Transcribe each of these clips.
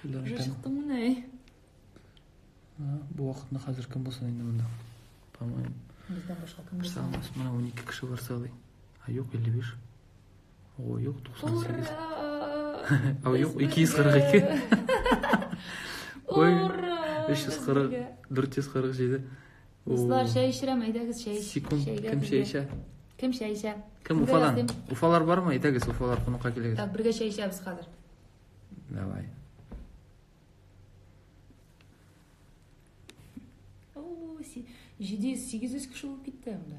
Шүлләрен тәм. Шықтым не? Бұл вақытында қазір кім болсын енді мұнда? По-моему. Бізден башқа кім Бір болса? сағамыз, мына 12 кіші барса алай. А жоқ, 55. О, жоқ, 98. А жоқ, 242. Ой, 340, 447. Достар, шай ішірем, айдағыз шай. Секунд, кім шай іша? Кім шай іша? Кім Уфадан? Уфалар бар ма? Айдағыз Уфалар қонаққа келегіз. Так, бірге шай ішеміз қазір. Давай. О, 700 кіші болып кетті мұнда.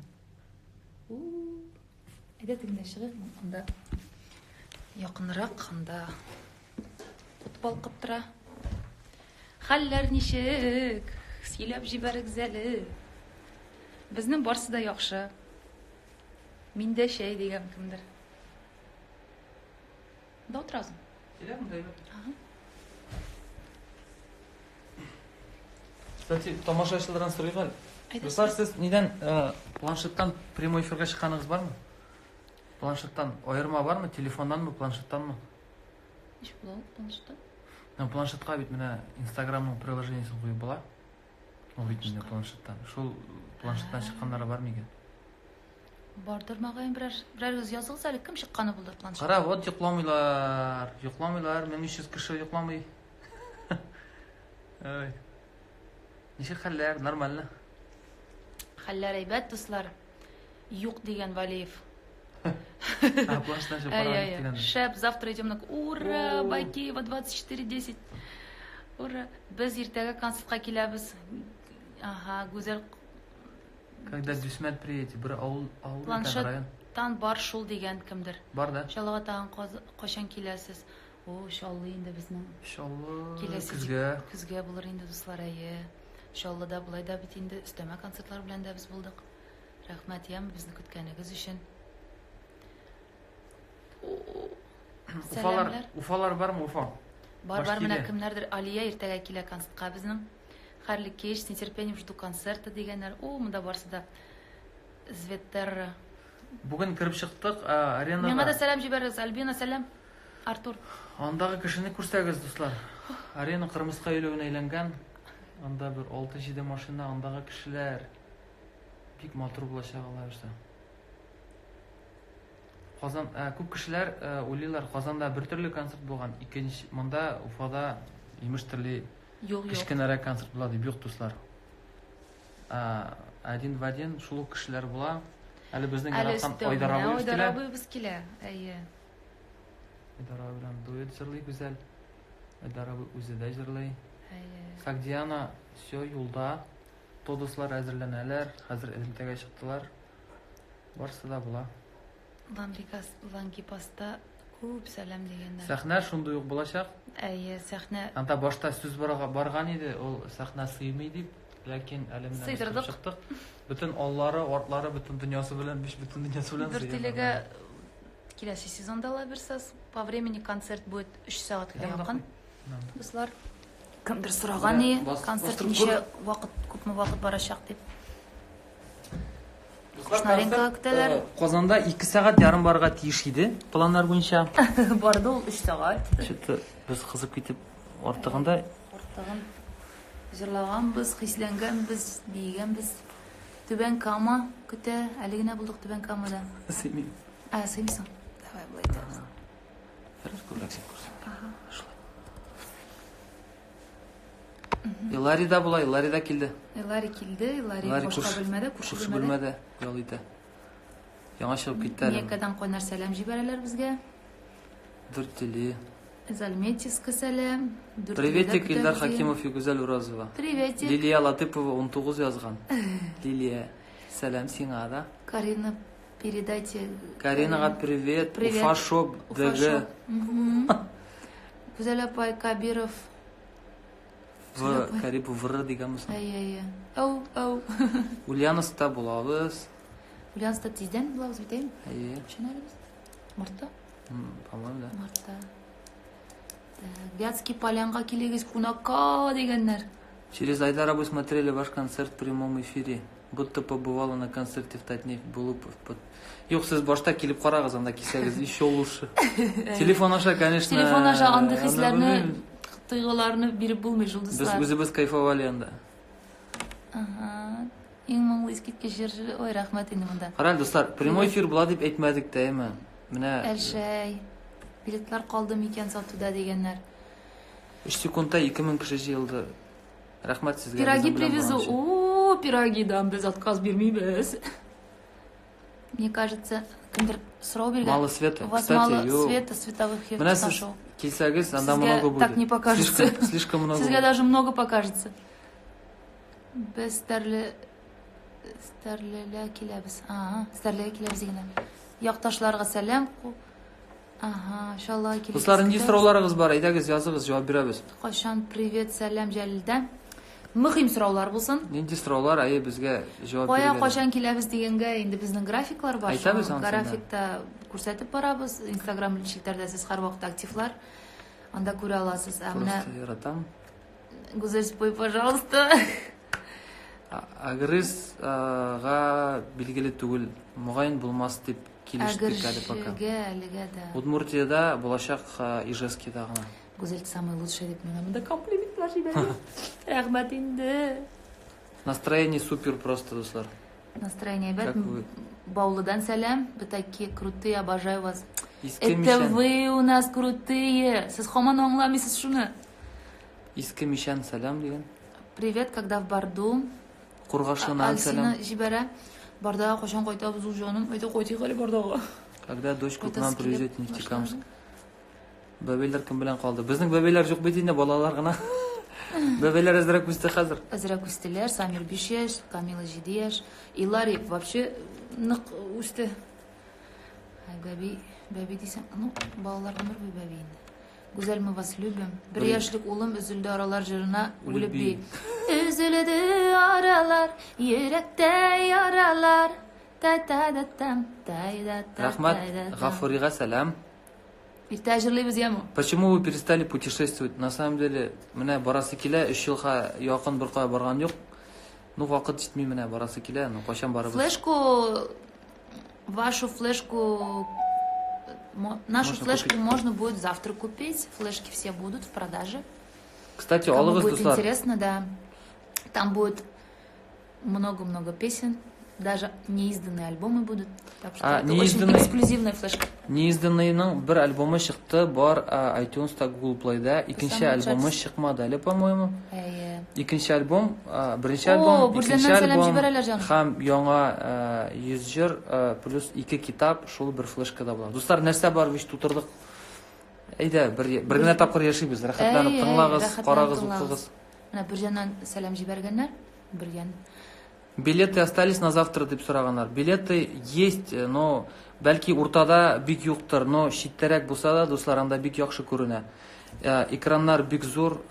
Айда тігінде шығық мұнда. Яқынырақ қанда. Футбол қыптыра. Халлар нешік, силап жибәрік зәлі. Бізнің барсы да яқшы. Менде шәй деген кімдір. Да отырасың? Келем, дайбет. Кстати, тамашашылардан сұрайға. Достар, сіз неден планшеттан прямой эфирға шыққаныңыз бар ма? Планшеттан ойырма бар ма? Телефондан ма? Планшеттан ма? Неш болады планшеттан? Планшетқа бит мына Инстаграмның приложениесін қойып бола. Ол бит міне планшеттан. Шул планшеттан шыққандары бар ма екен? Бардыр мағайын бірер өз yazығыз әлі кім шыққаны болды планшет? Қара, вот юқламайлар, мен 300 кіші юқламай. Неше хәлләр, нормально. Хәлләр әйбәт, дуслар. Юқ деген Валиев. Планшеттан шықпарған. Шәп, завтра идем на... Ура, Байкеева 24:10. Ура, біз ертегі концертқа келеміз. Ага, гүзел. Когда Дюсмет приедете, бір ауыл планшеттан бар шул деген кімдір. Бар да? Шалыға тағын қошан келесіз. О, шаллы енді біздің. Шаллы, күзге болыр енді дуслар әйе. Шаллы да бұлай да біт енді үстеме концертлар білен де біз болдық. Рахмет ем бізді күткенігіз үшін. Уфалар бар ма, Уфа? Бар, мына кімдердір. Алия ертеге келе концертқа біздің. Қарлы кеш, с нетерпением жду концерта дегенler. О, мұнда барсы да Зветтер. Бүгін кіріп шықтық аренаға. Менға да сәлем жіберіңіз. Альбина, сәлем. Артур. Андағы кішіні көрсәгіз, достар. Арена қырмызға үйлігін әйленген. Анда бір 6-7 машина, андағы кішілер. Бик матур болашақ алай жүрсе. Көп кішілер ойлайлар, Қазанда бір түрлі концерт болған. Мұнда Уфада еміш түрлі кішкенәрі концерт болады, бүйік достар. Один в один шулы кішілер бола. Әлі біздің яратқан Ойдарабы біз келе. Ойдарабы білен дуэт жырлай güzel. Ойдарабы өзі де жырлай. Сагдиана все юлда. Тодыслар әзірленәлер. Қазір әлімтеге шықтылар. Барсы да бола. Лангипаста көп сәлем дегендер. Сәхнә шундай ук болашақ. Сәхнә. Анда башта сүз барған еді, ол сәхнә сыймый дип, ләкин әлемнен шықтық. Бүтін аллары, артлары, бүтін дүниясы білен, бүтін дүниясы білен. Бір телеге келесі сезонда ала берсіз. По времени концерт будет 3 сағатқа яқын. Бұслар, кімдір сұраған не? Концерт неше вақыт, көпмі вақыт барашақ деп. Құшнаренка күтелер. Қазанда 2 сағат ярым барға тиіш еді, пландар бойынша. Барды ол 3 сағат. Біз қызып кетіп, ортығында. Ортығын жырлаған біз, қисленген біз, дейген біз. Түбен кама күте, әлігіне бұлдық түбен камада. Сәймейм. Сәймейсің. Давай, бұлай тәбіз. Ларри да бұлай, Ларри да келді. Ларри келді, Ларри қошқа бөлмеді, көрші бөлмеді. Ялайды. Яңа шығып кетті әлім. Мекадан қойнар сәлем жіберелер бізге. Дүрттелі. Залметьевскі сәлем. Приветик, Ильдар Хакимов и Гүзел Уразова. Приветик. Лилия Латыпова 19 yazған. Лилия, сәлем сиңа да. Карина, передайте. Каринаға привет. Уфа Шоп, ДГ. Гүзел апай, Кабиров. Карибу выры дегенміз. Ау. Ульяновста болабыз. Ульяновста тизден болабыз бітейм? Шын әріміз? Мартта? По-моему, да. Мартта. Вятский полянға келегіз кунака дегенлер. Через Айдарабу смотрели ваш концерт в прямом эфире. Будто побывала на концерте в Татнефть Булупов. Yok, siz başta kelip qarağız anda kelsеңіз, еще лучше. Телефон аша, конечно. Телефон аша андық hislerini тойгыларны биреп булмый Без жұлдызлар. үзебез кайфовали анда. Ең моңлы искиткеч жер. Ой, рахмәт инде монда. Карал дуслар, прямой эфир була дип әйтмәдек тә, әйме. Менә Әлшәй. Билетлар калды микән сатуда дигәннәр. 3 секундта 2000 кеше җыелды. Рәхмәт сезгә. Пироги Безнең белән привезу. барган өчен. О, пирогидан без отказ бирмибез. Мне кажется, кемдер сорау биргән. Мало света. У вас Кстати, мало ё. света, световых Менә эффектов сез нашел. килсәгез, анда Сезгә много будет. так не покажется. Слишком много. Сезгә даже много покажется. Без стәрлелә киләбез. Стәрлелә киләбез дигән. Якташларга сәлам. Ага, иншалла киләбез. Дуслар, нинди сорауларыгыз бар? Әйдәгез, языгыз, җавап бирәбез. Кашан привет, сәлам Җәлилдән. Мөһим сораулар булсын. Нинди сораулар, әйе, безгә җавап Кая бирегез. кашан киләбез дигәнгә инде безнең графиклар бар. Әйтәбез аны Графикта күрсәтеп барабыз. Instagram челтәрдә сез һәрвакыт активлар. Анда күрә аласыз. Менә Просто яратам. Гүзәл, спой, пожалуйста. Агрызга билгеле түгел, мөгаен булмас дип килештек әле пока. Әлегә дә. Удмуртиядә булачак Ижевскида гына. Гүзәл самый лучший дип миңа монда комплиментлар җибәрә. Рәхмәт инде. Настроение супер просто, дуслар. Настроение бит. Как вы? Баулыдан сәлам. Вы такие крутые, обожаю вас. Иске Это Мишан. вы у нас крутые. Сез һаман аңламыйсыз шуны. Иске Мишан сәлам дигән. Привет, когда в Барду. Кургашлынан сәлам. Альсина җибәрә. Бардага кашан кайтабыз ул җаным? Әйтә кайтыйк әле Бардага. Когда дочку к Кайтасы нам килеп, привезет в Нефтекамск. башлады. Бәбәйләр кем белән калды? Безнең бәбәйләр юк бит инде, балалар гына. Бәбәйләр әзрәк үсте хәзер. Әзрәк үстеләр. Самир 5 яшь, Камила 7 яшь. Илари вообще нык үсте. Бәби дисәң, ну, балалар гомер бу бәби инде. Гүзәл, мы вас любим. 1 яшьлек улым өзелде аралар җырына үлеп би. Üzüldü aralar, yürekte yaralar. Та-та-да-там, та-да-та-та-да-там. Рахмат Гафурига сәлам. Иртә җырлыйбыз ямо? Почему вы перестали путешествовать? На самом деле, менә барасы килә, 3 елга якын бер кая барган юк. Ну, вакыт җитми менә барасы килә, ну кайчан барыбыз? Вашу флешку, нашу Можно флешку купить. можно будет завтра купить. Флешки все будут в продаже. Кстати, Кому алыгыз, будет дуслар. интересно, да. Там будет много-много песен. Даже неизданные альбомы будут. Так что это неизданные- очень эксклюзивная флешка. Неизданныйның бер альбомы чыкты, бар iTunes-та, Google Play-да. Икенче Самый альбомы часть. чыкмады әле, по-моему. Икенче Икенче альбом, беренче О, альбом, Бүрзәннән икенче сәлам альбом җибәрәләр, җаным. һәм яңа 100 җыр плюс 2 китап шул бер флешкада була. Дуслар, нәрсә бар бит тутырдык. Әйдә, бер генә тапкыр яшибез. Рәхәтләнеп тыңлагыз, карагыз, укыгыз. Менә Бүрзәннән сәлам җибәргәннәр. Бүрген. Билеты остались на завтра дип сораганнар. Билеты есть, но бәлки уртада бик юктыр, но читтәрәк булса да, дуслар, анда бик яхшы күренә. Экраннар бик зур,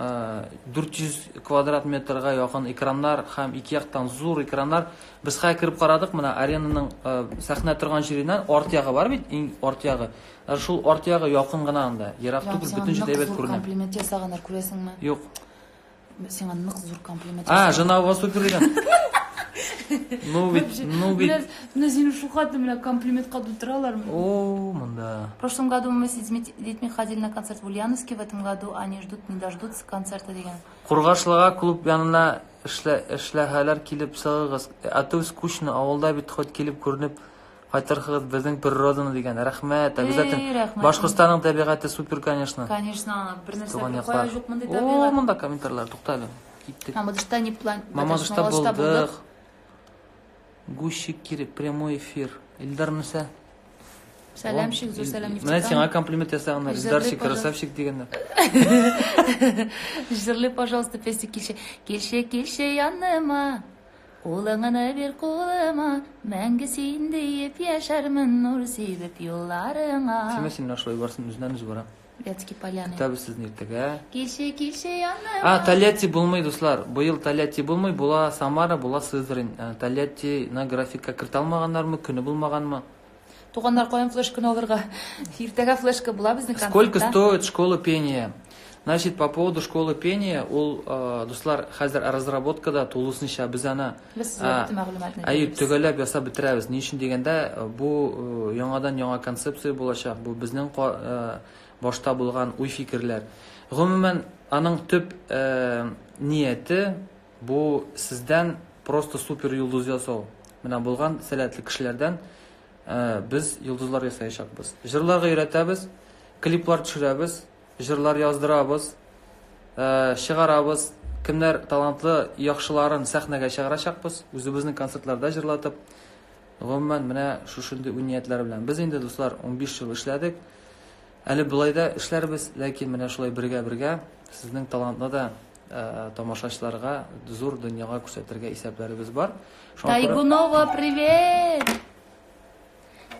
400 квадрат метрга якын экраннар һәм ике яктан зур экраннар. Без хәзер кирип карадык, менә аренаның сәхнә торган җиреннән арт ягы бар бит, иң арт ягы. Шул арт ягы якын гына анда. Ерак түгел, бөтен җир әйбәт күренә. Комплимент ясаганнар, күрәсеңме? Юк. Сиңа нык зур комплимент. Жена у вас супер дигән. Ну бит. Менә сине шул хаты менә комплиментка дутыралармы? О, монда. В прошлом году мы с детьми ходили на концерт в Ульяновске, в этом году они ждут, не дождутся концерта дигән. Кургашлыга клуб янына эшләһәләр килеп сыгыгыз. Ату скучно, авылда бит хат килеп күренеп кайтырыгыз безнең природаны дигән. Рәхмәт. Обязательно. Башкортстанның табигаты супер, конечно. Конечно, бер нәрсә Туган кая яклар. юк мондай О, табигать. монда комментарийлар, туктале. Киттек. Мамадышта не план. Мамадышта булдык. Гущик кирип прямой эфир. Илдар Муса. Сәламчик, зур сәлам Менә Нефтекам. сиңа комплимент ясаганнар. Илдарчик, красавчик дигәннәр. Җырлый, пожалуйста, песня килшә. Килшә яныма. Кулыңны бер кулыма. Мәңге син диеп яшәрмен нур сибеп юлларыңа. Кимә син нашлай барсын үзеннән үз бара. Вятский поляны. Табы сезне иртәгә. Килшә яныма. Тольятти булмый, дуслар. Быел Тольятти булмый, була Самара, була Сызрань. Тольятти на графикка киртә алмаганнармы, көне булмаганмы? Туганнар каян флешканы алырга? Иртәгә флешка була безнең концертта. Сколько стоит школа пения? Значит, по поводу школы пения, ул, дуслар, хәзер разработкада тулысынча без аны төгәлләп ясап бетерәбез. Ни өчен дигәндә, бу яңадан яңа концепция булачак. Бу безнең башта булган уй фикерләр. Гомумән, аның төп ниеті бу сездән просто супер йолдыз ясау. Менә булган сәләтле кешеләрдән без йолдызлар ясаячакбыз. Җырларга өйрәтәбез, клиплар төшерәбез, җырлар яздырабыз, чыгарабыз. Кемнәр талантлы яхшыларын сәхнәгә чыгарачакбыз, үзебезнең концертларда җырлатып. Гомумән менә шушындый ниятьләр белән. Без инде дуслар 15 ел эшләдек. Әле болай да эшләрбез, ләкин менә шулай бергә сезнең талантны да тамашачыларга зур дөньяга күрсәтергә исәпләребез бар. Тайгунова, привет!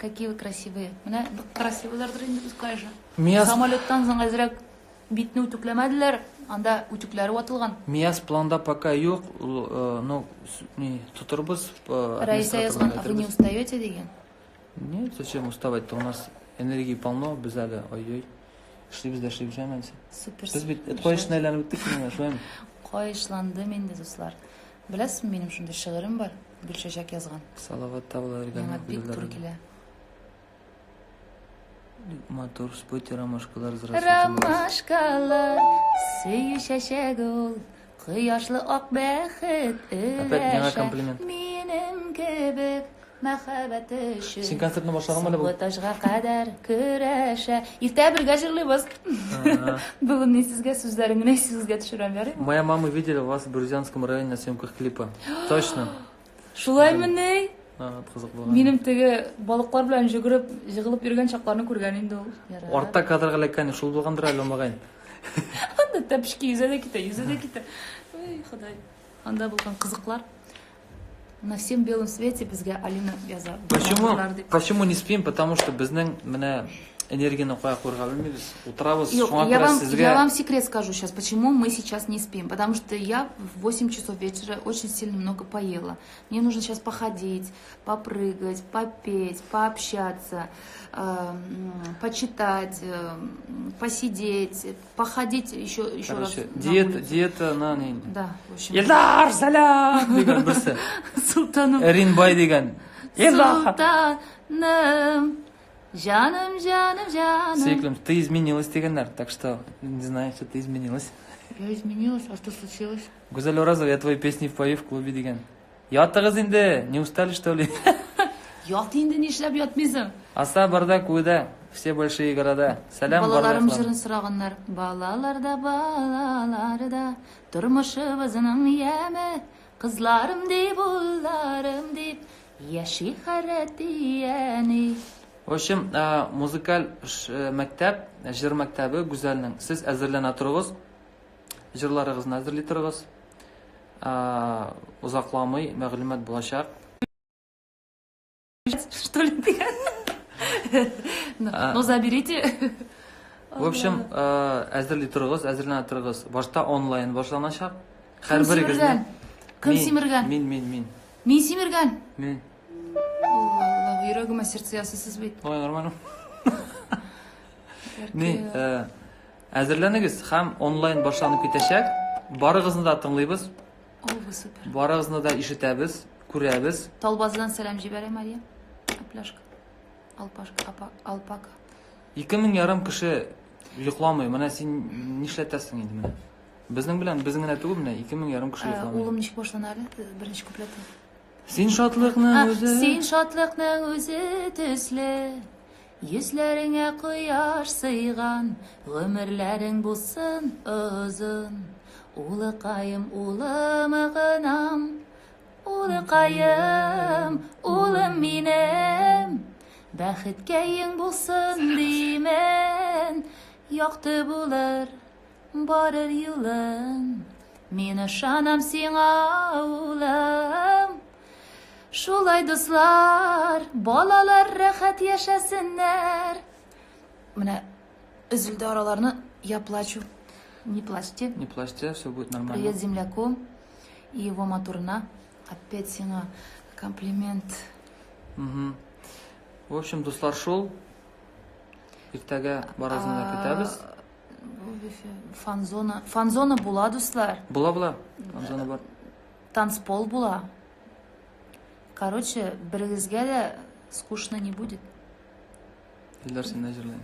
Какие вы красивые. Менә красивыйлардыр инде без кайжа. Самолеттан соң әзрәк битне үтүкләмәделәр. Анда үтүкләре ватылган. Мияс планда пока юк, но тутырбыз. Раиса язган, а вы не устаете дигән? Нет, зачем уставать-то? У нас энергии полно, без әле, ой-ой. Эшлибез дә эшлибез әмән. Супер. Без бит кайышны әйләнеп үттек менә, шулаймы? Кайышландым инде дуслар. Беләсезме, минем шундый шигырем бар, Гөлчәчәк язган. Салават табыла Миңа бик туры килә. Мотор спойте ромашкалар Ромашкалар, сөю чәчәк ул, кояшлы ак бәхет. Опять яңа комплимент. Минем кебек мәхәббәт өчен. Син концертны башлаганмы әле бу? Саботажга кадәр көрәшә. Иртә бергә җырлыйбыз. Бүген ни сезгә сүзләреңне сезгә төшерәм, ярыймы? Моя мама видела вас в Березянском районе на съемках клипа. Точно. Шулаймыни? Кызык булган. Минем теге балыклар белән җыгылып йөргән чакларны күргән инде ул. Артта кадрга ләккән шул булгандыр әле алмаган. Анда тәпшки yüзәдә китә. Ой, Ходай. Анда булган кызыклар. На всем белом свете безгә Алина яза. Почему не спим? Потому что безнең менә энергияны кая куярга белмибез. Утырабыз, шуңа Я күрә сезгә. Я вам секрет скажу сейчас, почему мы сейчас не спим. Потому что я в 8 часов вечера очень сильно много поела. Мне нужно сейчас походить, попрыгать, попеть, пообщаться, почитать, посидеть, походить еще раз. Диета на не. Да, в общем. Илдар, салам! Дигән берсе. Султаным. Ринбай дигән. Султаным. Жаным. Свеклым, ты изменилась, дигәннәр. Так что, не знаю, что ты изменилась. Я изменилась, а что случилось? Гүзәл Оразова, я твои песни впою в клубе дигән. Ятыгыз инде, не устали что ли? Ят инде нишләп ятмыйсың? Аса барда куйда, все большие города. Сәлам Балаларым җырын сораганнар. Балаларда, тормышыбызның яме, кызларым дип, улларым дип, яши хәрәтияни. В общем, музыкаль мәктәп, җыр мәктәбе Гүзәлнең. Сез әзерләнә торыгыз. Җырларыгызны әзерли торыгыз. Узакламый мәгълүмат булачак. Что ли дигән? Ну заберите. В общем, әзерли торыгыз, әзерләнә торыгыз. Башта онлайн башланачак. Һәрберегезне. Кем симергән? Мин. Мин симергән? Мин. Аллаһ, йөрәгемә сердце ясысыз бит. Ой, нормально. Әзерләнегез, һәм онлайн башланып китәчәк. Барыгызны да тыңлыйбыз. О, вы супер. Барыгызны да ишетәбез, күрәбез. Талбаздан сәлам җибәрә Мария. Апляшка. Алпака. 2000 кеше йокламый. Менә син нишләтәсең инде менә? Безнең белән генә түгел менә 2000 кеше йокламый. Улым ничек башлана әле? Беренче куплеты. Син шатлыкның үзе төсле, йөзләреңә кояш сыйган, гомерләрең булсын озын. Улыкаем, улым гынам, улыкаем, улым минем, бәхеткә булсын димен, якты булыр барыр юлың, мин ышанам сиңа, улым. Шулай дуслар, балалар рәхәт яшәсеннәр. Менә өзелде араларны, я плачу. Не плачьте. Не плачьте, все будет нормально. Привет земляку и его моторна. Опять сиңа комплимент. В общем, дуслар шул. Иртәгә барыгызны да көтәбез. Фанзона була, дуслар. Була. Фанзона бар. Танцпол була. Короче, берегезгә дә скучно не будет. Илдар, син әзерлән.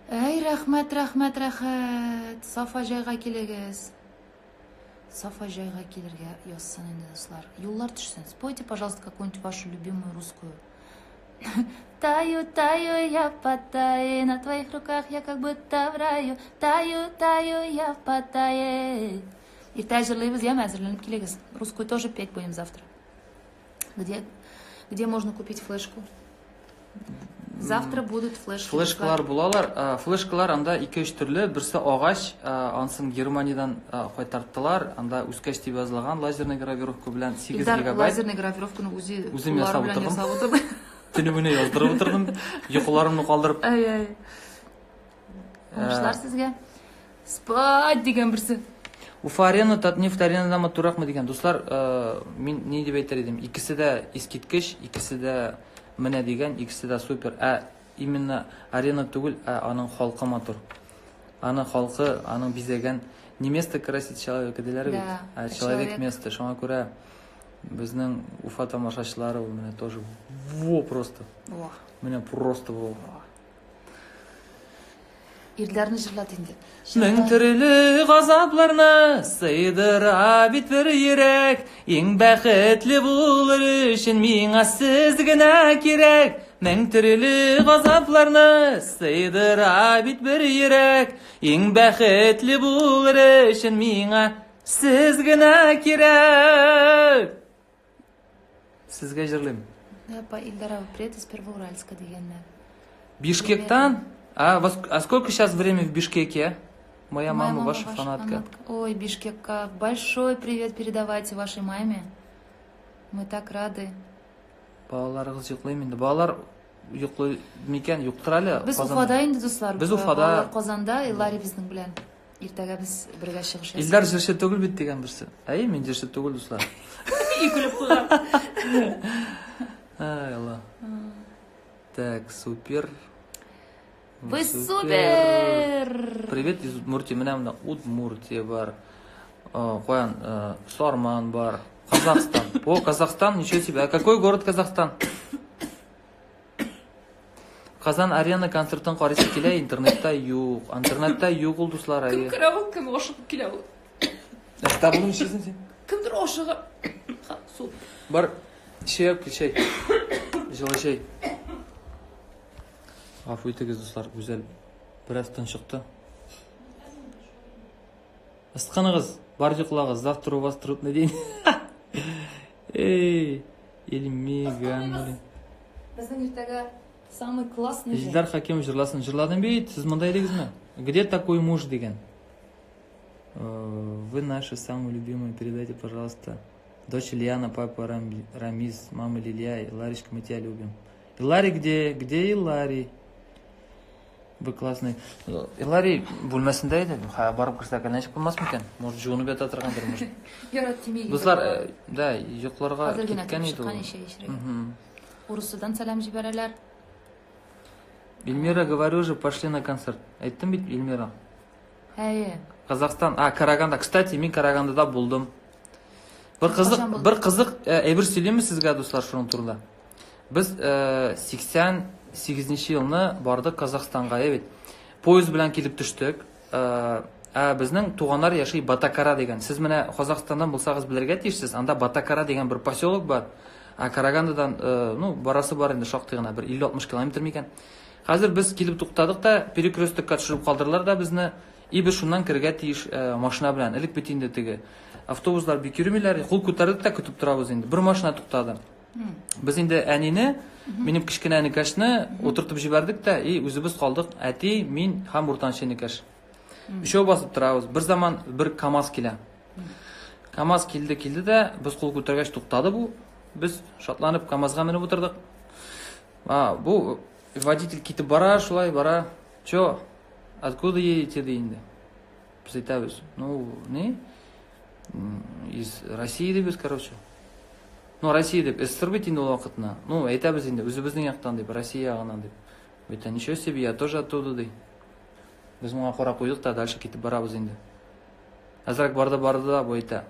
Эй, рахмет. Сафа жайға келегіз. Сафа жайға келерге язсын енді достар. Юллар түшсін. Спойте, пожалуйста, какую-нибудь вашу любимую русскую. Таю, я в Паттайе, на твоих руках я как будто в раю. Таю, я в Паттайе. Иртай жырлайбыз, я әзірленіп келегіз. Русскую тоже петь будем завтра. Где можно купить флешку? Завтра будут флешки. Флешкалар булалар. Флешкалар анда 2-3 түрлі. Бірсі ағаш, ансын Германиядан қайтарттылар. Анда үскәш деп жазылған лазерный гравировка белән 8 гигабайт. Лазерный гравировканы үзем ясап отырдым. Түніміне яздырып отырдым. Йоқыларымны қалдырып. Омышлар сізге. Спать деген бірсі. Уфа-арена, Татнефть-аренадан матурақмы деген. Достар, мен не деп айтар едім? Ikisi de ескерткіш, ikisi de міне деген, ikisi de супер. Именно арена түгіл, аның халқы матур. Аның халқы, аның бизеген. Не место красит человека делер бит, а человек место. Шоңа күрә біздің Уфа тамашашылары ол міне тоже во просто. Міне просто во. Ирләрні жырлат инде. Мең түрлі ғазапларына сыйдыра бит бір йөрәк. Ең бәхетле булыр өчен миңа сез генә кирәк. Мең түрлі ғазапларына сыйдыра бит бір йөрәк. Ең бәхетле булыр өчен миңа сез генә кирәк. Сезгә җырлыйм. Ильдар привет из Первоуральска дигәннәр. Бишкектан? А сколько сейчас время в Бишкеке? Моя мама ваша фанатка. Ой, Бишкекка, большой привет передавайте вашей маме. Мы так рады. Балаларыңыз йоклайм инде. Балалар йоклый микән? Юктыр әле. Без Уфада инде достар. Без Уфада. Балалар Казанда, Иллари безнең белән. Иртәгә без бергә чыгыш ясабыз. Илдар җырчы түгел бит дигән берсе. Мен җырчы түгел дуслар. Икелеп куйган. Ай, Алла. Так, супер. Вы супер! Привет из Удмуртии. Менә Удмуртия бар. Куян, Сарман бар. Казахстан. О, Казахстан, ничего себе. А какой город Казахстан? Казан арена концертын карыйсы килә, интернетта юк. Интернетта юк ул дуслар. Кем керә ул, кем ашыгып килә ул? Табылым ишесен сен. Кемдер ашыгып. Су. Бар, чәй, чәй. Җылы чәй. Ғафу итегез достар, güzel. Biraz тыншықты. Ысқанығыз, бар жықлағыз, завтра у вас трудный день. Эй, Эльмиган. Біздің ертегі самый классный же. Ильдар Хакимов жырласын. Жырладың бейт, сіз мұндай дегізме? Где такой муж деген? Вы наши самые любимые, передайте, пожалуйста. Дочь Ильяна, папа Рамиз, мама Лилия, Ларичка, мы тебя любим. Илари где? Где Илари? Вы классный. Илари бөлмәсендә иде. Барып кірсәк, нәшік болмас мекен? Может, жуынып ята тұрғандыр, может. Ярат тимей. Достар, да, йоқларға кеткен еді ол. Урысыдан сәлем жіберәләр. Эльмира, говорю же, пошли на концерт. Айттым бит, Эльмира. Казахстан, Караганда. Кстати, мен Карагандада болдым. Бір қызық әйбір сөйлейміз сізге, достар, шуның турында. Біз 88 жылны бардық Казахстанға, evet. Поезд белән килеп төштек. Безнең туганнар яши Батакара деген. Сез менә Казахстандан булсагыз белергә тиешсез. Анда Батакара деген бер поселок бар. Карагандадан, барасы бар инде шактый гына, бер 50-60 километр микән. Хәзер без килеп туктадык та, перекрестокка төшереп калдырлар да безне. И без шуннан кергә тиеш машина белән. Элек бит инде теге автобуслар бик йөрмиләр. Кул күтәрдек тә көтеп торабыз инде. Бер машина туктады. Без инде әнине, минем кичкенә Никашны утыртып җибәрдек тә, и үзебез калдык. Әти, мин һәм уртанчы Никаш. Өчәү басып торабыз. Бер заман бер КамАЗ килә. КамАЗ килде дә, без кул күтәргәч туктады бу. Без шатланып КамАЗга менеп утырдык. Бу водитель китеп бара, шулай бара. Чё? Откуда едете инде? Без әйтәбез. Не? Из России дибез, короче. Россия деп, СССР бит инде ул вакытна. Әйтәбез инде, үзебезнең яктан дип, Россия ягыннан дип. Бит, ничего себе, я тоже оттуда ди. Без моңа карап куйдык та, дальше китеп барабыз инде. Азрак барды да, бу әйтә.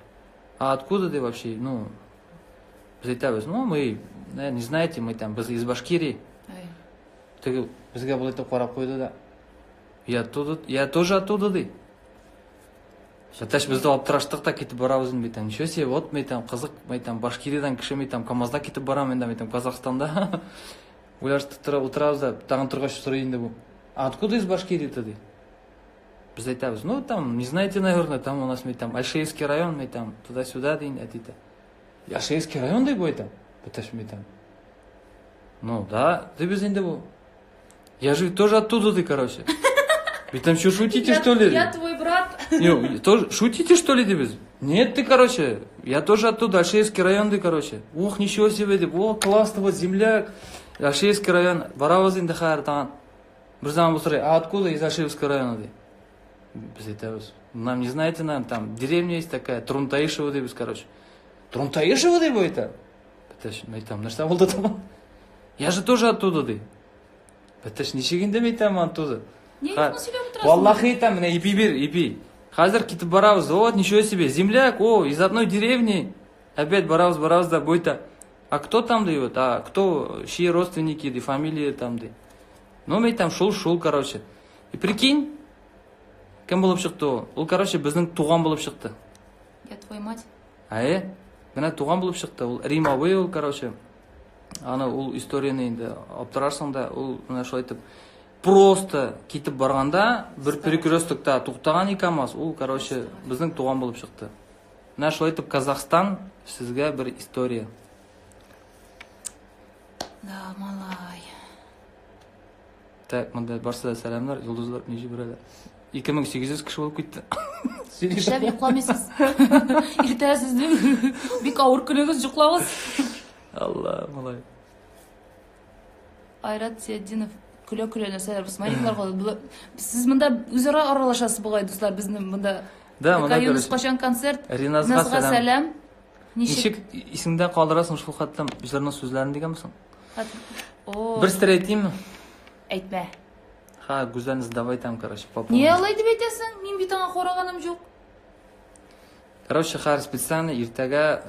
Откуда ты вообще? Без әйтәбез, мы, не знаете, мы там, без из Башкирии. Теге безгә бу әйтеп карап куйды да. Я тоже оттуда дейді. Бәтәш бізді алып тұраштық та кетіп барабыз бейтам. Ничего себе, вот бейтам қызық, бейтам Башкириядан кіші бейтам КамАЗда кетіп барам енді бейтам Қазақстанда. Ойлашты отырабыз да тағын тұрғаш сұрайын деп. А откуда из Башкирии-то дейді? Біз айтабыз, ну там, не знаете, наверное, там у нас бейтам Альшеевский район бейтам туда-сюда дейін әтейті. Альшеевский район деп бейтам. Бәтәш бейтам. Ну да, ты без енді бұл. Я же тоже оттуда ты, короче. Вы там что, шутите, что ли? Я твой брат. Не, тоже шутите, что ли, ты? Нет, ты, короче, я тоже оттуда, Альшеевский район, ты, короче. Ух, ничего себе, ты, о, классно, вот земляк. Альшеевский район, бараваз инде хайр таган. Bir zaman bu сұрай, а откуда из Альшеевского района, ты? Біз айтабыз, нам не знаете, нам там деревня есть такая, Трунтаишева, ты, короче. Трунтаишева, ты, это? Айтам, на что болды там? Я же тоже оттуда, ты. Бәтәш, нешегенде мейтам оттуда. Не, не сөйлеп отырасың. Валлахи там, міне, ипи бер, ипи. Қазір кетіп барабыз, вот, ничего себе, земляк, о, из одной деревни. Опять барабыз, да, бойта. А кто там, да, вот, а кто, чьи родственники, да, фамилии там, да. Ну, мейтам, шул, короче. И прикинь, кім болып шықты ол, короче, біздің туған болып шықты. Я твой мать. Міне туған болып шықты, ол Римовый, ол, короче. Ана ол историяны енді алып тұрарсың да, ол мына шо айтып, просто кетіп барғанда бір перекрестокта тоқтаған икамаз, ол, короче, біздің туған болып шықты. Мына шо айтып, Казахстан сізге бір история. Да, малай. Так, мында барса да сәлемдер, жұлдыздар, неше бірәді. 2800 кіші болып кетті. Шәп жұқламайсыз. Ертәсіздің бек ауыр күніңіз жұқлағыз. Алла, малай. Айрат Сияддинов күле-күле нәрселер посмотрите ғой. Сіз мында өзара аралашасыз бұғай, достар, біздің мында. Да, мында Юнус қашан концерт. Риназға сәлем. Нешек есіңде қалдырасың шул хаттан üzerine сөзләрін деген місің? Бір стір айтайын. Айтма. Ха, güzeliniz давай там, короче, попробуем. Не алай деп айтасың? Мен бетаңа қорағаным жоқ. Короче, хар специально ертегі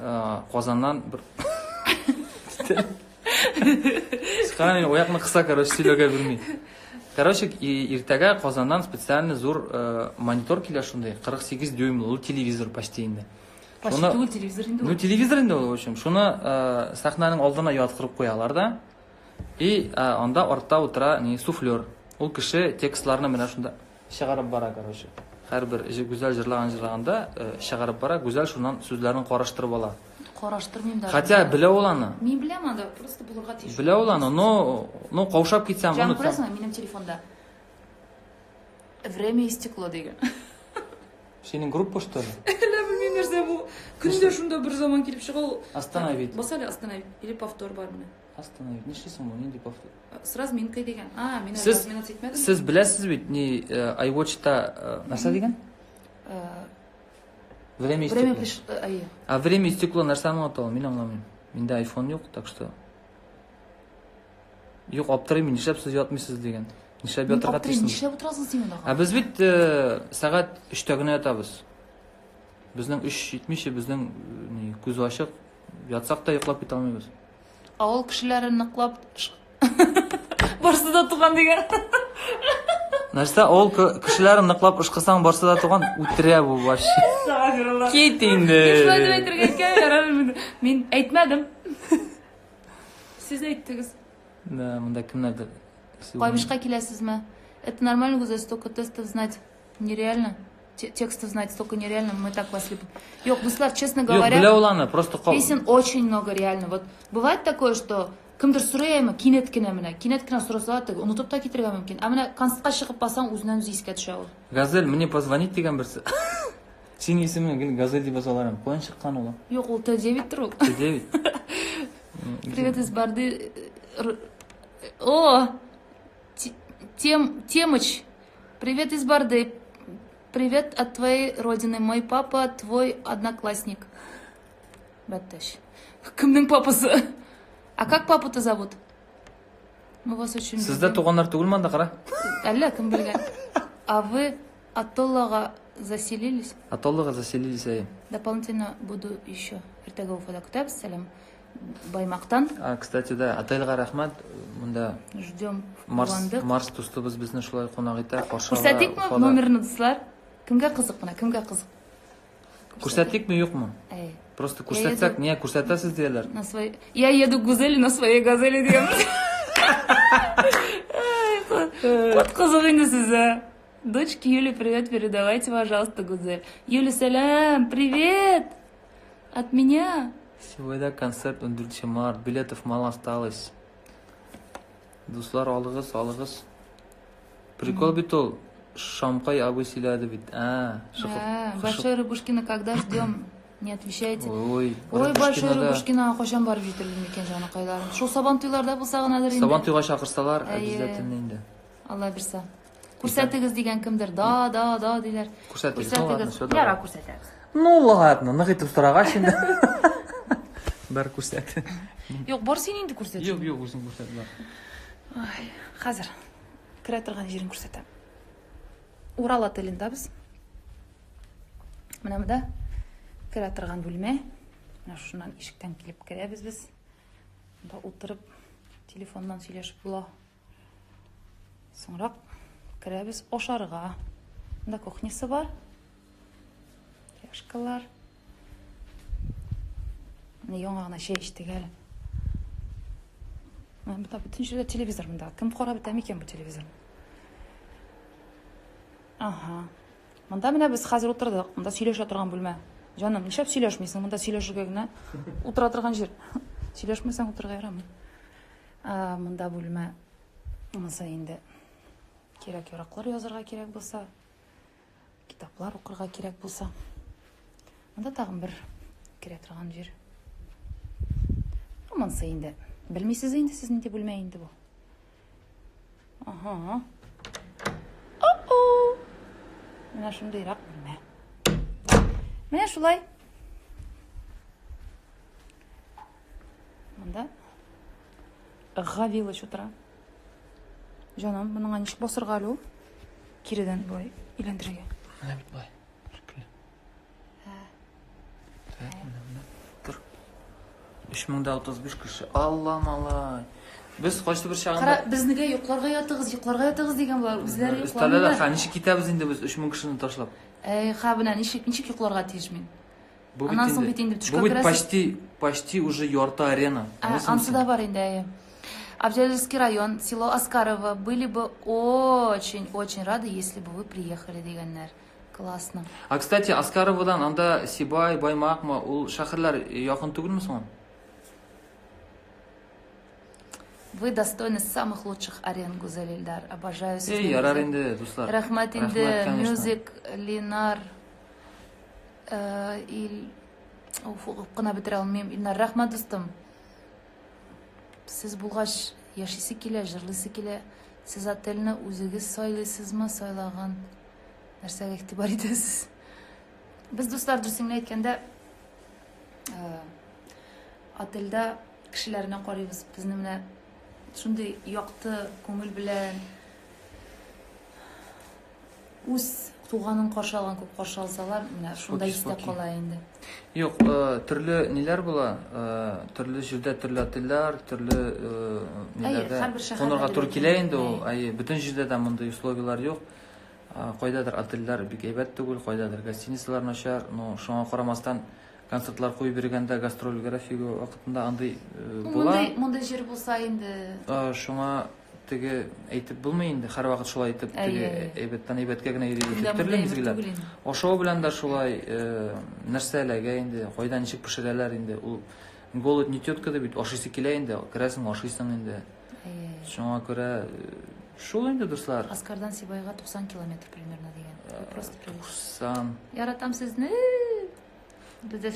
Қозаннан бір... Сқаны ояқны қыса, короче, сөйлеуге білмей. Короче, ертегі Қозаннан специально зор монитор келе шундай, 48 дюймлы, ол телевизор почти енді. Почти ол телевизор енді ол? Ну, телевизор енді ол, в общем. Шуны сахнаның алдына ұятқырып қоялар да. И онда ортта отыра суфлер. Ол кіші текстларына мені шунда шығарып бара, короче. Әрбір güzel жырлағанда шығарып бара, güzel шунан сөздерін қораштырып ала. Қораштырмайым да. Хотя біле оланы. Мен білем анда, просто бұлырға тиіш. Біле оланы, но қаушап кетсем. Жаңы көресің, менің телефонда. Время истекло деген. Сенің группа, что ли? Әлі білмейм нәрсе бұл. Күнде шунда бір заман келіп шығыл. Остановить. Басали остановить. Или повтор бар міне. Остановить. Не шлесің бұл, ненде повтор? Сразу менікі деген. Мен разминат етмедім. Сіз білесіз бет, не iWatch-та нәрсе деген? Время истекло. А время истекло нәрсені аталы, мен аңламайым. Менде iPhone жоқ, так что... Жоқ, аптырайым, нешеп сіз ұятмайсыз деген. Нешеп ұятырға тейсің. Нешеп отырасың сен ондағы? А біз бет сағат 3-те күні ятабыз. Біздің 3 жетмейші, біздің көз ашық, ятсақ та ұйқлап кете алмайбыз. Ауыл кішілері нықлап барсы да туған деген. Нәрсе, ауыл кішілері нықлап ұшқысаң барсы да туған өттіря бұл башы. Кетейінді. Мен айтмадым. Сіз айттыңыз. Да, мұнда кімнерді? Қоймышқа келесіз ме? Это нормально, гуза, столько тестов знать нереально. Текстов знать столько нереально, мы так вас любим. Ёк, Буслав, честно говоря, песен очень много реально. Вот бывает такое, что кімдір сұрайма, кинеткіні сұрасалады, ұнытып та кетірген мүмкін. А мына концертқа шығып басаң, өзінен өзі еске түші ол. Газель, мне позвонить деген бірсі. Сен есімін Газель деп басаларым. Қойын шыққан ола? Жоқ, ол Т9 тұр ол. Т9? Привет из Барды. О, Темыч. Привет из Барды. Привет от твоей родины. Мой папа твой одноклассник. Бәттәш. Кімнің папасы? А как папу-то зовут? Мы вас очень любим. Сізді туғандар түгіл манда қара? Әлі, кім білген. А вы Атоллаға заселились? Атоллаға заселились, әйім. Дополнительно буду еще. Ертегі Уфада күтәбіз, сәлем. Баймактан. Кстати, да, отельга рахмат. Мында Ждем. Марс тустыбыз безне шулай кунак итә. Күрсәтикме номерны дуслар? Кемгә кызык менә, кемгә кызык? Күрсәтикме, юкмы? Просто күрсәтсәк, не күрсәтәсез дияләр. Я еду гузели на своей газели дигән. Вот кызык инде сезгә. Дочке Юле привет передавайте, пожалуйста, Гузель. Юля, салям, привет! От меня. Сегодня концерт 14 март, билетов мало осталось. Дуслар, алыгыз. Прикол бит ул. Шампай абый сөйләде бит. Большой Рыбушкина когда ждем? Не отвечайте. Ой, Большой Рыбушкина качан барып җитерлек микән җанакайларым? Шул Сабан туйларда булса гынадыр инде. Сабан туйга чакырсалар, обязательно инде. Алла бирсә. Күрсәтегез дигән кемдер? Да, диләр. Күрсәтегез. Яра, күрсәтәбез. Ну ладно, нык итеп сорагач инде. Бар күрсәт. Юк, бар син инде күрсәт. Юк, үзең күрсәт бар. Хәзер керә торган җирен күрсәтәм. Урал отелендә без. Менә монда керә торган бүлмә. Менә шуннан ишектән килеп керәбез без. Монда утырып телефоннан сөйләшеп була. Соңрак керәбез ашарга. Монда кухнясы бар. Яшкалар. Менә яңа гына чәй эчтек әле. Монда бөтен җирдә телевизор монда. Кем карап итә микән бу телевизор? Монда менә без хәзер утырдык. Монда сөйләшә торган бүлмә. Җаным, нишләп сөйләшмисең? Монда сөйләшергә генә утыра торган җир. Сөйләшмәсәң утырга ярамый. Монда бүлмә. Монысы инде кирәк-яраклар язарга кирәк булса, китаплар укырга кирәк булса. Монда тагын бер керә торган җир. Монысы инде белмисез инде сез нинди бүлмә инде бу. Менә шундыйрак бүлмә. Менә шулай. Монда Гавилыч утыра. Җаным, моның ничек басырга әле ул? Киридән булай илендерергә. Менә бит бай. Тур. 3035 кеше. Алла малай. Без кайсы бер чагында. Кара, безнегә йокларга ятыгыз дигән булар. Үзләре йокламыйлар. Өстәлдә ничек китәбез инде без 3000 кешене ташлап. Менә ничек йокларга тиешмин. Аннан соң бит инде төшкә керәсез. Бу почти уже ярты арена. Ансы да бар инде. Абзелский район, село Аскарово. Были бы очень рады, если бы вы приехали, дигәннәр. Классно. Кстати, Аскароводан анда Сибай, Баймакмы, ул шәһәрләр якын түгелме соң? Вы достойны самых лучших арен, Гузель Ильдар. Обожаю сезне. Ярар инде, дуслар. Рәхмәт инде, Music, Ленар. Кына бетерә алмыйм. Ильнар, рәхмәт дустым. Сез булгач яшисе килә, җырлыйсы килә. Сез отельне үзегез сайлыйсызмы, сайлаган нәрсәгә игътибар итәсез? Без дуслар дөресен әйткәндә, отельдә кешеләрне карыйбыз. Безне менә шундый якты күңел белән үз туганын каршы алган күп каршы алсалар, менә шунда истә кала инде. Юк, төрле ниләр була, төрле җирдә төрле отельләр, төрле ниләрдә конорга туры килә инде ул. Бөтен җирдә дә мондай условиялар юк. Кайдадыр отельләр бик әйбәт түгел, кайдадыр гостиницалар начар, но шуңа карамастан концертлар куеп бергәндә гастроль графиго вакытында андый була. Мондай җир булса инде. Шуңа теге әйтеп булмый инде, һәр вакыт шулай итеп теге әйбәттән әйбәткә генә йөри төрле мизгилләр. Ашау белән дә шулай нәрсәләргә инде, кайда ничек пешерәләр инде. Ул голод не тетка да бит, ашыйсы килә инде, керәсең ашыйсың инде. Шуңа күрә шул инде дуслар. Аскардан Сибайга 90 километр примерно дигән. Просто 90. Яратам сезне.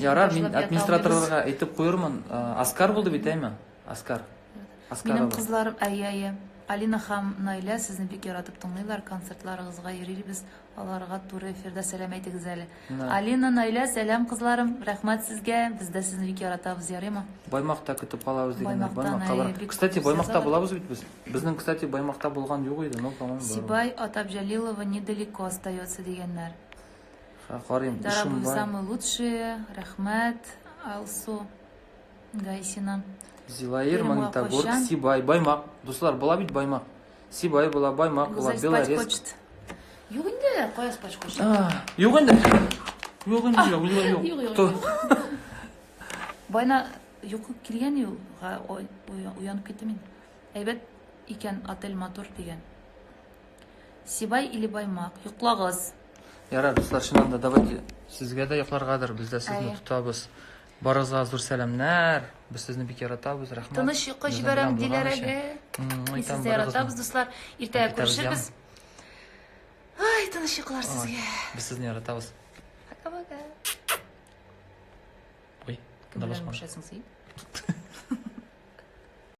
Ярар, мин администраторларга әйтеп куйырмын. Аскар булды бит әйме? Аскар. Минем кызларым, Алина һәм Найля сезне бик яратып тыңлыйлар, концертларыгызга йөрибез. Аларга туры эфирдә сәлам әйтегез әле. Алина, Найля, сәлам кызларым. Рәхмәт сезгә. Без дә сезне бик яратабыз, ярыймы? Баймакта көтеп калабыз дигәннәр. Баймакка бар. Кстати, Баймакта булабыз бит без. Безнең, кстати, Баймакта булган юк иде, но по-моему. Сибай от Абжалилова недалеко остается дигәннәр. Карыйм, ишем бар. Самые лучшие. Рәхмәт, Алсу. Гайсина. Зилаир, Магнитогорск, Сибай, Баймак. Дуслар, була бит Баймак. Сибай була, Баймак була, Белорецк. Юк инде, кая спать хочет? Юк инде. Юк инде, юк. Кто? Байна юк килген ю, уянып кеттім мен. Әйбәт икән отель Мотор деген. Сибай или Баймак? Йоқлагыз. Ярар, дуслар, шыннан да давайте сезгә дә йокларгадыр, без дә сезне тотабыз. Барыгызга зур сәламнәр. Без сезне бик яратабыз, рәхмәт. Тыныч йокы җибәрәм Диләрәгә. Без сезне яратабыз, дуслар. Иртәгә күрешербез. Ай, тыныч йоклар сезгә. Без сезне яратабыз. Пока-пока. Ой, Кем белән мошасың син?